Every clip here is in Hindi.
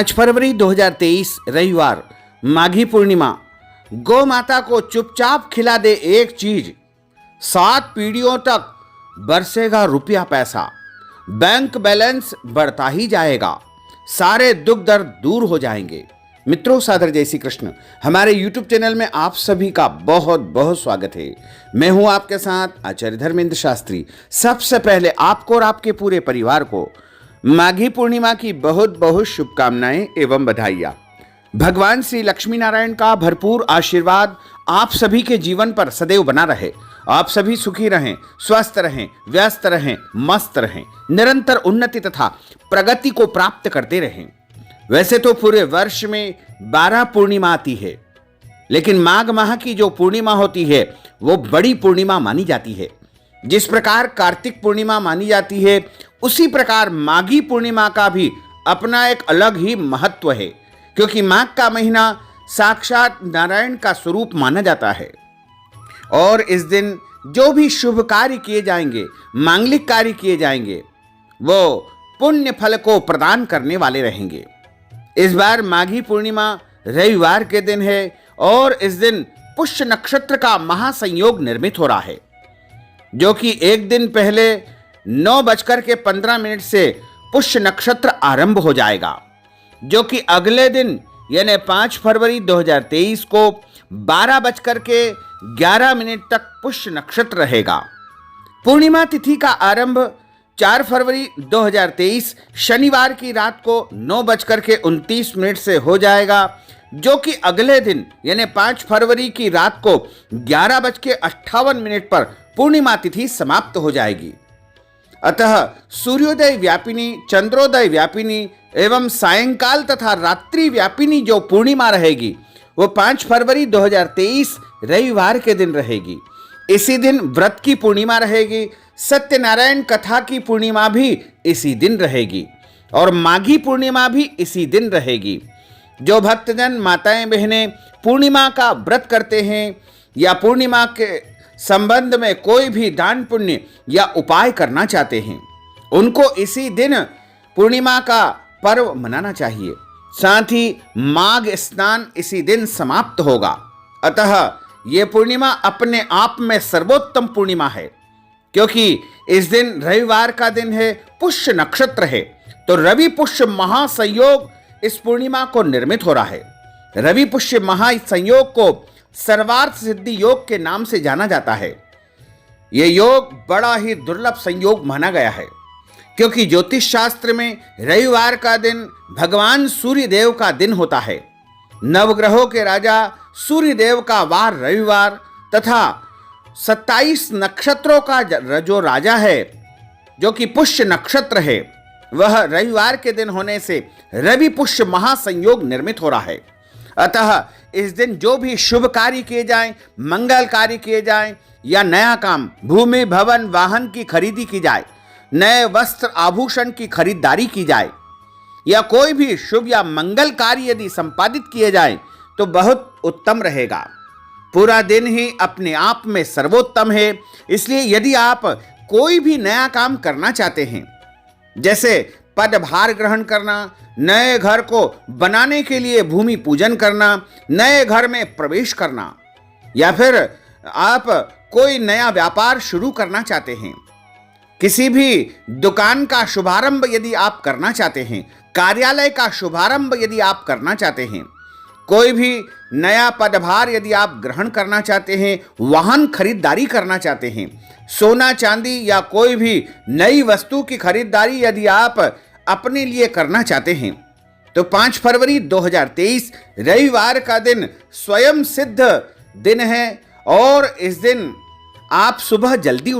5 फरवरी 2023 रविवार माघी पूर्णिमा। गौ माता को चुपचाप खिला दे एक चीज, 7 पीढ़ियों तक बरसेगा रुपया पैसा, बैंक बैलेंस बढ़ता ही जाएगा, सारे दुख दर्द दूर हो जाएंगे। मित्रों, सादर जय श्री कृष्ण। हमारे YouTube चैनल में आप सभी का बहुत बहुत स्वागत है। मैं हूं आपके साथ आचार्य धर्मेंद्र शास्त्री। सबसे पहले आपको और आपके पूरे परिवार को माघी पूर्णिमा की बहुत बहुत शुभकामनाएं एवं बधाइयां। भगवान श्री लक्ष्मी नारायण का भरपूर आशीर्वाद आप सभी के जीवन पर सदैव बना रहे। आप सभी सुखी रहें, स्वस्थ रहें, व्यस्त रहें, मस्त रहें, निरंतर उन्नति तथा प्रगति को प्राप्त करते रहें। वैसे तो पूरे वर्ष में 12 पूर्णिमा आती है, लेकिन माघ माह की जो पूर्णिमा होती है वो बड़ी पूर्णिमा मानी जाती है। जिस प्रकार कार्तिक पूर्णिमा मानी जाती है, उसी प्रकार माघी पूर्णिमा का भी अपना एक अलग ही महत्व है, क्योंकि माघ का महीना साक्षात नारायण का स्वरूप माना जाता है। और इस दिन जो भी शुभ कार्य किए जाएंगे, मांगलिक कार्य किए जाएंगे, वो पुण्य फल को प्रदान करने वाले रहेंगे। इस बार माघी पूर्णिमा रविवार के दिन है और इस दिन पुष्य नक्षत्र का महासंयोग निर्मित हो रहा है, जो कि एक दिन पहले 9:15 से पुष्य नक्षत्र आरंभ हो जाएगा, जो कि अगले दिन यानी 5 फरवरी 2023 को 12:11 तक पुष्य नक्षत्र रहेगा। पूर्णिमा तिथि का आरंभ 4 फरवरी 2023 शनिवार की रात को 9:29 से हो जाएगा, जो कि अगले दिन यानी 5 फरवरी की रात को 11:58 पर पूर्णिमा तिथि समाप्त हो जाएगी। अतः सूर्योदय व्यापिनी, चंद्रोदय व्यापिनी एवं सायंकाल तथा रात्रि व्यापिनी जो पूर्णिमा रहेगी वो 5 फरवरी 2023 रविवार के दिन रहेगी। इसी दिन व्रत की पूर्णिमा रहेगी। सत्यनारायण कथा की पूर्णिमा भी इसी दिन रहेगी और माघी पूर्णिमा भी इसी दिन रहेगी। जो भक्तजन, माताएं, बहनें पूर्णिमा का व्रत करते हैं या पूर्णिमा के संबंध में कोई भी दान पुण्य या उपाय करना चाहते हैं, उनको इसी दिन पूर्णिमा का पर्व मनाना चाहिए। साथ ही माघ स्नान इसी दिन समाप्त होगा। अतः ये पूर्णिमा अपने आप में सर्वोत्तम पूर्णिमा है, क्योंकि इस दिन रविवार का दिन है, पुष्य नक्षत्र है, तो रवि पुष्य महासंयोग इस पूर्णिमा को निर्मित हो रहा है। रवि पुष्य महासंयोग को सर्वार्थ सिद्धि योग के नाम से जाना जाता है। यह योग बड़ा ही दुर्लभ संयोग माना गया है, क्योंकि ज्योतिष शास्त्र में रविवार का दिन भगवान सूर्य देव का दिन होता है। नवग्रहों के राजा सूर्य देव का वार रविवार तथा 27 नक्षत्रों का जो राजा है, जो कि पुष्य नक्षत्र है, वह रविवार के दिन होने से रवि पुष्य महासंयोग निर्मित हो रहा है। अतः इस दिन जो भी शुभ कार्य किए जाएं, मंगल कार्य किए जाएं या नया काम, भूमि, भवन, वाहन की खरीदी की जाए, नए वस्त्र आभूषण की खरीदारी की जाए या कोई भी शुभ या मंगल कार्य यदि संपादित किए जाएं, तो बहुत उत्तम रहेगा। पूरा दिन ही अपने आप में सर्वोत्तम है। इसलिए यदि आप कोई भी नया काम करना चाहते हैं, जैसे पदभार ग्रहण करना, नए घर को बनाने के लिए भूमि पूजन करना, नए घर में प्रवेश करना, या फिर आप कोई नया व्यापार शुरू करना चाहते हैं, किसी भी दुकान का शुभारंभ यदि आप करना चाहते हैं, कार्यालय का शुभारंभ यदि आप करना चाहते हैं, कोई भी नया पदभार यदि आप ग्रहण करना चाहते हैं, वाहन खरीदारी करना चाहते हैं, सोना चांदी या कोई भी नई वस्तु की खरीदारी यदि आप अपने लिए करना चाहते हैं, तो 5 फरवरी 2023 रविवार का दिन स्वयं सिद्ध दिन है। और इस दिन आप सुबह जल्दी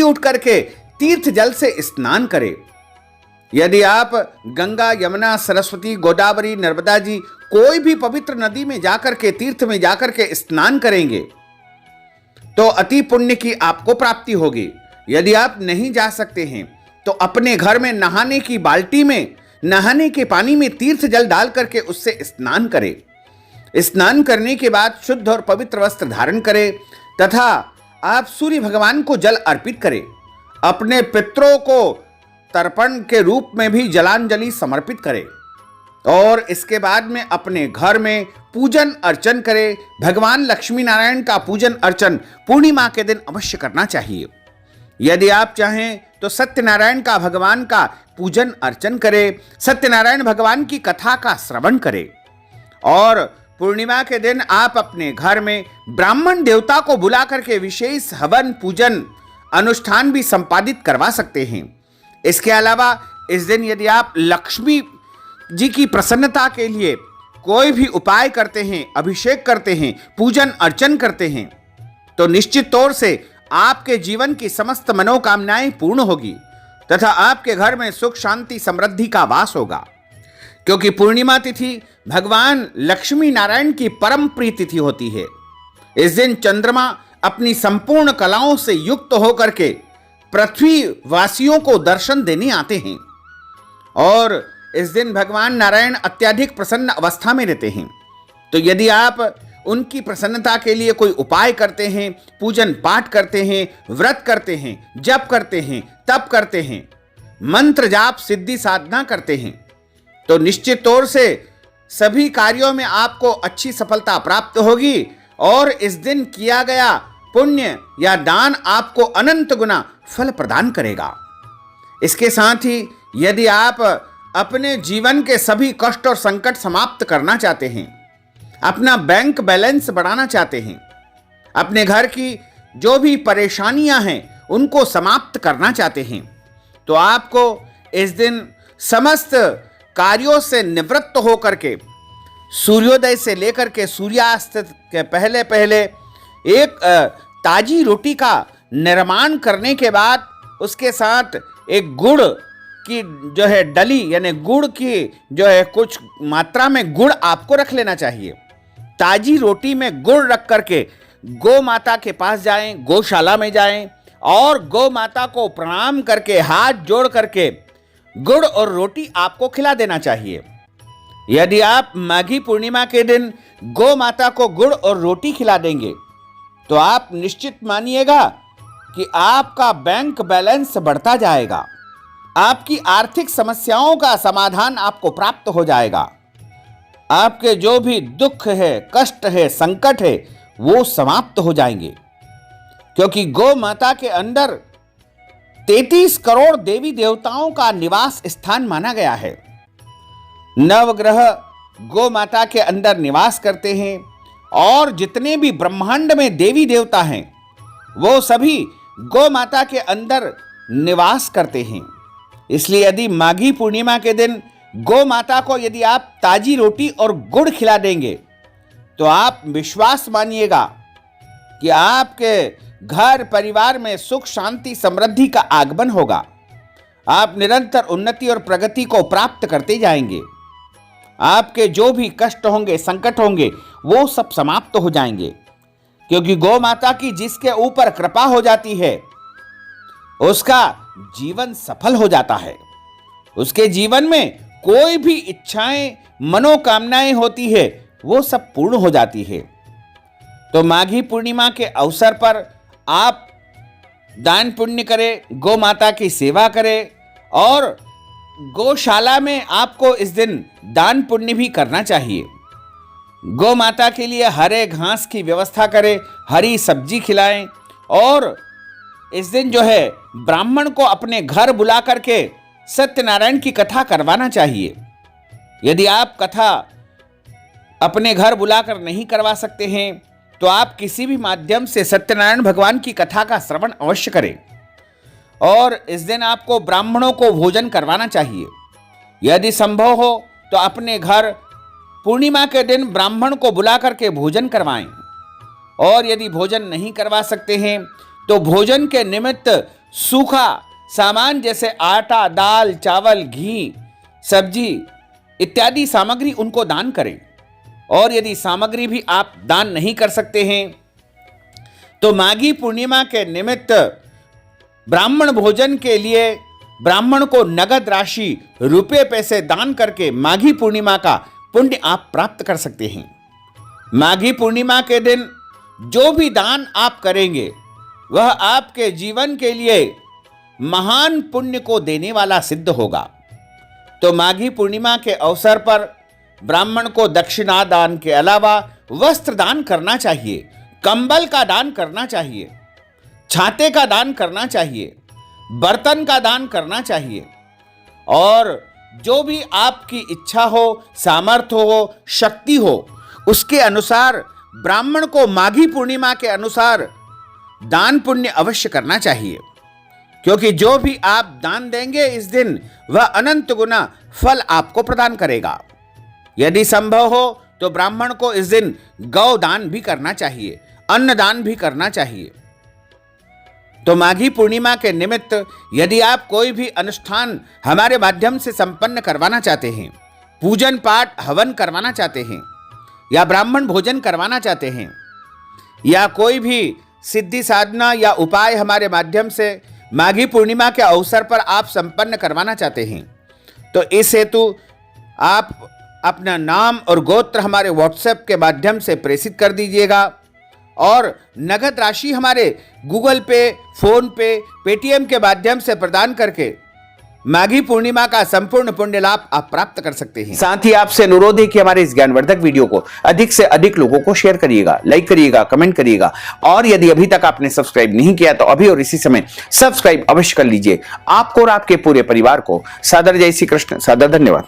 उठ करके तीर्थ जल से स्नान करें। यदि आप गंगा, यमुना, सरस्वती, गोदावरी, नर्मदा जी कोई भी पवित्र नदी में जाकर के, तीर्थ में जाकर के स्नान करेंगे तो अति पुण्य की आपको प्राप्ति होगी। यदि आप नहीं जा सकते हैं तो अपने घर में नहाने की बाल्टी में, नहाने के पानी में तीर्थ जल डाल करके उससे स्नान करें। स्नान करने के बाद शुद्ध और पवित्र वस्त्र धारण करें तथा आप सूर्य भगवान को जल अर्पित करें। अपने पितरों को तर्पण के रूप में भी जलांजलि समर्पित करें। और इसके बाद में अपने घर में पूजन अर्चन करें। भगवान लक्ष्मी नारायण का पूजन अर्चन पूर्णिमा के दिन अवश्य करना चाहिए। यदि आप चाहें तो सत्यनारायण का भगवान का पूजन अर्चन करें, सत्यनारायण भगवान की कथा का श्रवण करें। और पूर्णिमा के दिन आप अपने घर में ब्राह्मण देवता को बुला करके विशेष हवन पूजन अनुष्ठान भी संपादित करवा सकते हैं। इसके अलावा इस दिन यदि आप लक्ष्मी जी की प्रसन्नता के लिए कोई भी उपाय करते हैं, अभिषेक करते हैं, पूजन अर्चन करते हैं, तो निश्चित तौर से आपके जीवन की समस्त मनोकामनाएं पूर्ण होगी तथा आपके घर में सुख शांति समृद्धि का वास होगा। क्योंकि पूर्णिमा तिथि भगवान लक्ष्मी नारायण की परम प्रिय तिथि होती है। इस दिन चंद्रमा अपनी संपूर्ण कलाओं से युक्त होकर के पृथ्वी वासियों को दर्शन देने आते हैं और इस दिन भगवान नारायण अत्यधिक प्रसन्न अवस्था में रहते हैं। तो यदि आप उनकी प्रसन्नता के लिए कोई उपाय करते हैं, पूजन पाठ करते हैं, व्रत करते हैं, जप करते हैं, तप करते हैं, मंत्र जाप सिद्धि साधना करते हैं, तो निश्चित तौर से सभी कार्यों में आपको अच्छी सफलता प्राप्त होगी और इस दिन किया गया पुण्य या दान आपको अनंत गुना फल प्रदान करेगा। इसके साथ ही यदि आप अपने जीवन के सभी कष्ट और संकट समाप्त करना चाहते हैं, अपना बैंक बैलेंस बढ़ाना चाहते हैं, अपने घर की जो भी परेशानियां हैं उनको समाप्त करना चाहते हैं, तो आपको इस दिन समस्त कार्यों से निवृत्त होकर के सूर्योदय से लेकर के सूर्यास्त के पहले पहले एक ताजी रोटी का निर्माण करने के बाद उसके साथ एक गुड़ की जो है डली यानी गुड़ की जो है कुछ मात्रा में गुड़ आपको रख लेना चाहिए। ताजी रोटी में गुड़ रख करके गौ माता के पास जाएं, गौशाला में जाएं और गौ माता को प्रणाम करके हाथ जोड़ करके गुड़ और रोटी आपको खिला देना चाहिए। यदि आप माघी पूर्णिमा के दिन गौ माता को गुड़ और रोटी खिला देंगे तो आप निश्चित मानिएगा कि आपका बैंक बैलेंस बढ़ता जाएगा, आपकी आर्थिक समस्याओं का समाधान आपको प्राप्त हो जाएगा, आपके जो भी दुख है, कष्ट है, संकट है वो समाप्त हो जाएंगे। क्योंकि गौ माता के अंदर 33 करोड़ देवी देवताओं का निवास स्थान माना गया है। नवग्रह गौ माता के अंदर निवास करते हैं और जितने भी ब्रह्मांड में देवी देवता हैं वो सभी गौ माता के अंदर निवास करते हैं। इसलिए यदि माघी पूर्णिमा के दिन गौ माता को यदि आप ताजी रोटी और गुड़ खिला देंगे तो आप विश्वास मानिएगा कि आपके घर परिवार में सुख शांति समृद्धि का आगमन होगा। आप निरंतर उन्नति और प्रगति को प्राप्त करते जाएंगे। आपके जो भी कष्ट होंगे, संकट होंगे वो सब समाप्त हो जाएंगे। क्योंकि गौ माता की जिसके ऊपर कृपा हो जाती है उसका जीवन सफल हो जाता है। उसके जीवन में कोई भी इच्छाएं, मनोकामनाएं होती है वो सब पूर्ण हो जाती है। तो माघी पूर्णिमा के अवसर पर आप दान पुण्य करें, गौ माता की सेवा करें और गौशाला में आपको इस दिन दान पुण्य भी करना चाहिए। गौ माता के लिए हरे घास की व्यवस्था करें, हरी सब्जी खिलाएं और इस दिन जो है ब्राह्मण को अपने घर बुला करके सत्यनारायण की कथा करवाना चाहिए। यदि आप कथा अपने घर बुलाकर नहीं करवा सकते हैं तो आप किसी भी माध्यम से सत्यनारायण भगवान की कथा का श्रवण अवश्य करें और इस दिन आपको ब्राह्मणों को भोजन करवाना चाहिए। यदि संभव हो तो अपने घर पूर्णिमा के दिन ब्राह्मण को बुला करके भोजन करवाएं और यदि भोजन नहीं करवा सकते हैं तो भोजन के निमित्त सूखा सामान जैसे आटा, दाल, चावल, घी, सब्जी इत्यादि सामग्री उनको दान करें। और यदि सामग्री भी आप दान नहीं कर सकते हैं तो माघी पूर्णिमा के निमित्त ब्राह्मण भोजन के लिए ब्राह्मण को नगद राशि रुपये पैसे दान करके माघी पूर्णिमा का पुण्य आप प्राप्त कर सकते हैं। माघी पूर्णिमा के दिन जो भी दान आप करेंगे वह आपके जीवन के लिए महान पुण्य को देने वाला सिद्ध होगा। तो माघी पूर्णिमा के अवसर पर ब्राह्मण को दक्षिणा दान के अलावा वस्त्र दान करना चाहिए, कंबल का दान करना चाहिए, छाते का दान करना चाहिए, बर्तन का दान करना चाहिए और जो भी आपकी इच्छा हो, सामर्थ्य हो, शक्ति हो, उसके अनुसार ब्राह्मण को माघी पूर्णिमा के अनुसार दान पुण्य अवश्य करना चाहिए, क्योंकि जो भी आप दान देंगे इस दिन वह अनंत गुना फल आपको प्रदान करेगा। यदि संभव हो तो ब्राह्मण को इस दिन गौ दान भी करना चाहिए, अन्न दान भी करना चाहिए। तो माघी पूर्णिमा के निमित्त यदि आप कोई भी अनुष्ठान हमारे माध्यम से संपन्न करवाना चाहते हैं, पूजन पाठ हवन करवाना चाहते हैं या ब्राह्मण भोजन करवाना चाहते हैं या कोई भी सिद्धि साधना या उपाय हमारे माध्यम से माघी पूर्णिमा के अवसर पर आप संपन्न करवाना चाहते हैं, तो इस हेतु आप अपना नाम और गोत्र हमारे व्हाट्सएप के माध्यम से प्रेषित कर दीजिएगा और नगद राशि हमारे गूगल पे, फोन पे, पेटीएम के माध्यम से प्रदान करके माघी पूर्णिमा का संपूर्ण पुण्य लाभ आप प्राप्त कर सकते हैं। साथ ही आपसे अनुरोध है कि हमारे इस ज्ञानवर्धक वीडियो को अधिक से अधिक लोगों को शेयर करिएगा, लाइक करिएगा, कमेंट करिएगा और यदि अभी तक आपने सब्सक्राइब नहीं किया तो अभी और इसी समय सब्सक्राइब अवश्य कर लीजिए। आपको और आपके पूरे परिवार को सादर जय श्री कृष्ण, सादर धन्यवाद।